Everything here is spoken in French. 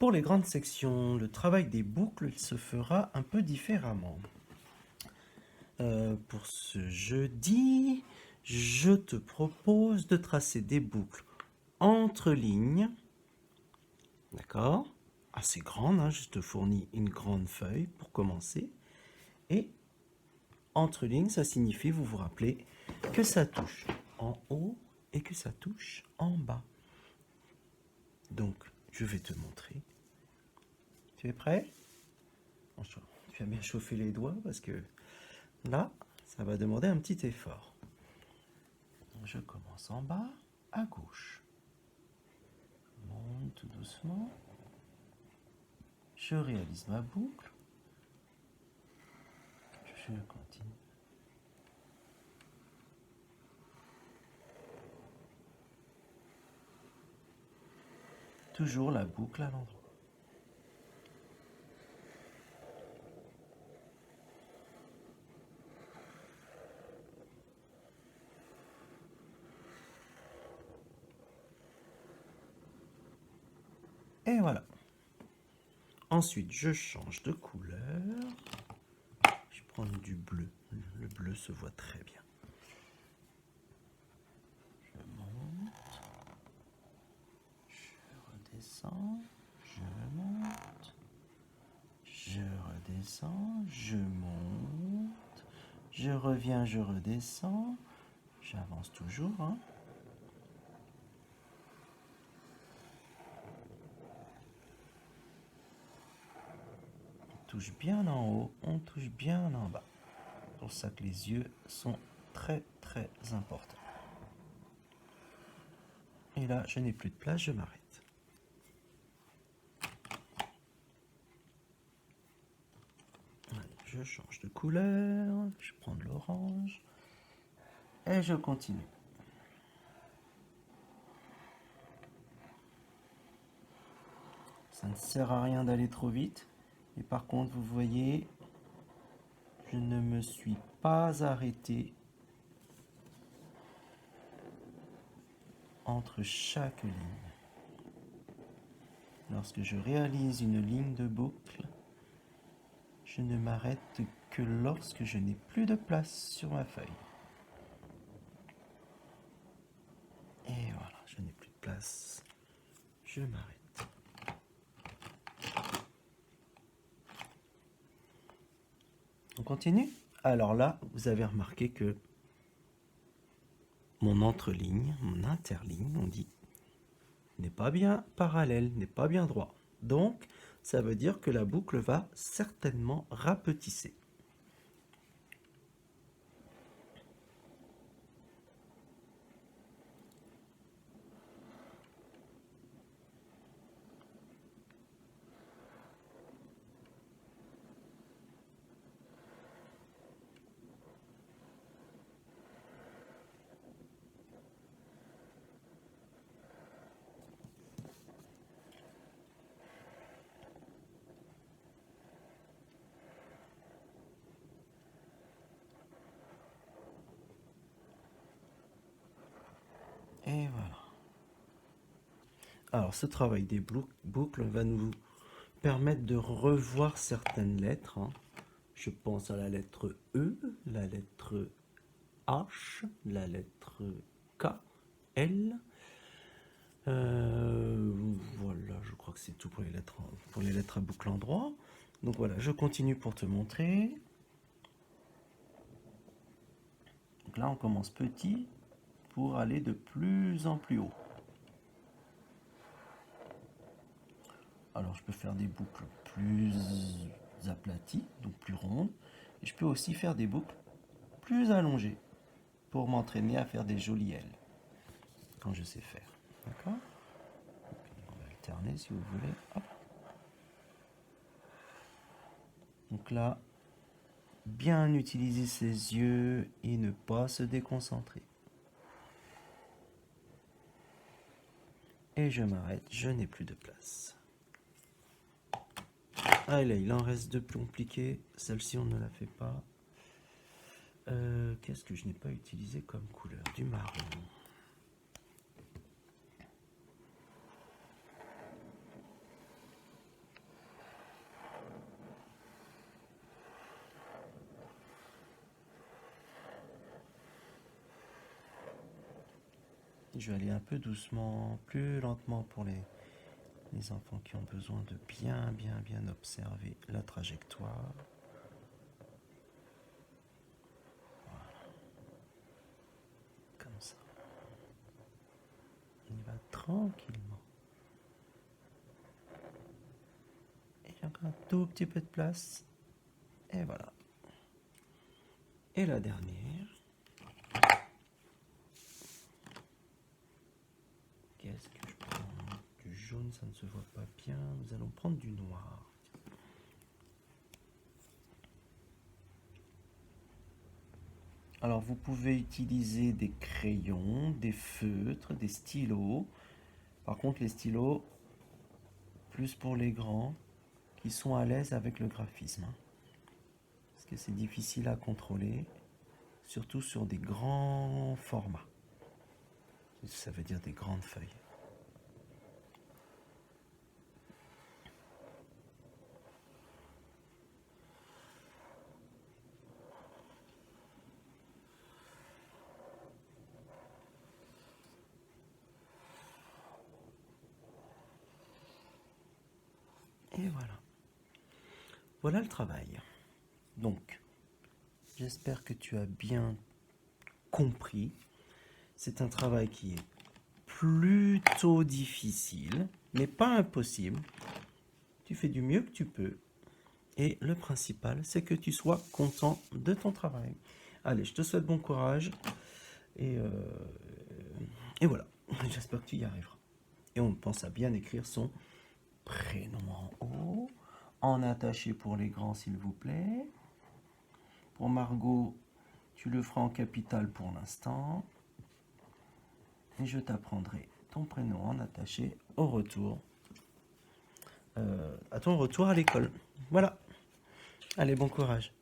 Pour les grandes sections, le travail des boucles se fera un peu différemment. Pour ce jeudi, je te propose de tracer des boucles entre lignes, d'accord? Assez grandes, hein, je te fournis une grande feuille pour commencer. Et entre lignes, ça signifie, vous vous rappelez, que ça touche en haut et que ça touche en bas. Donc, je vais te montrer. Tu es prêt? Tu as bien chauffé les doigts parce que là, ça va demander un petit effort. Je commence en bas, à gauche. Je monte tout doucement. Je réalise ma boucle. Je continue. Toujours la boucle à l'endroit. Et voilà. Ensuite, je change de couleur. Je prends du bleu. Le bleu se voit très bien. Je monte. Je redescends. Je monte. Je redescends. Je monte. Je reviens, je redescends. J'avance toujours, hein. On touche bien en haut, on touche bien en bas. C'est pour ça que les yeux sont très très importants. Et là, je n'ai plus de place, je m'arrête. Je change de couleur, je prends de l'orange et je continue. Ça ne sert à rien d'aller trop vite. Et par contre, vous voyez, je ne me suis pas arrêté entre chaque ligne. Lorsque je réalise une ligne de boucle, je ne m'arrête que lorsque je n'ai plus de place sur ma feuille. Et voilà, je n'ai plus de place. Je m'arrête. On continue? Alors là, vous avez remarqué que mon entreligne, mon interligne, on dit, n'est pas bien parallèle, n'est pas bien droit. Donc, ça veut dire que la boucle va certainement rapetisser. Et voilà. Alors, ce travail des boucles va nous permettre de revoir certaines lettres, hein. Je pense à la lettre E, la lettre H, la lettre K, L. Voilà, je crois que c'est tout pour les lettres à boucle en droit. Donc voilà, je continue pour te montrer. Donc là, on commence petit pour aller de plus en plus haut. Alors, je peux faire des boucles plus aplaties, donc plus rondes. Et je peux aussi faire des boucles plus allongées pour m'entraîner à faire des jolies ailes quand je sais faire. D'accord? On va alterner si vous voulez. Hop. Donc là, bien utiliser ses yeux et ne pas se déconcentrer. Et je m'arrête, je n'ai plus de place. Allez, il en reste deux plus compliquées. Celle-ci, on ne la fait pas. Qu'est-ce que je n'ai pas utilisé comme couleur? Du marron. Je vais aller un peu doucement, plus lentement pour les enfants qui ont besoin de bien observer la trajectoire. Comme ça. On y va tranquillement. Et il y a encore un tout petit peu de place. Et voilà. Et la dernière. Qu'est-ce que je prends? Du jaune, ça ne se voit pas bien. Nous allons prendre du noir. Alors, vous pouvez utiliser des crayons, des feutres, des stylos. Par contre, les stylos, plus pour les grands, qui sont à l'aise avec le graphisme. Parce que c'est difficile à contrôler, surtout sur des grands formats. Ça veut dire des grandes feuilles. Et voilà. Voilà le travail. Donc, j'espère que tu as bien compris. C'est un travail qui est plutôt difficile, mais pas impossible. Tu fais du mieux que tu peux. Et le principal, c'est que tu sois content de ton travail. Allez, je te souhaite bon courage. Et voilà, j'espère que tu y arriveras. Et on pense à bien écrire son prénom en haut, en attaché pour les grands s'il vous plaît. Pour Margot, tu le feras en capital pour l'instant. Et je t'apprendrai ton prénom en attaché au retour. À ton retour à l'école. Voilà. Allez, bon courage.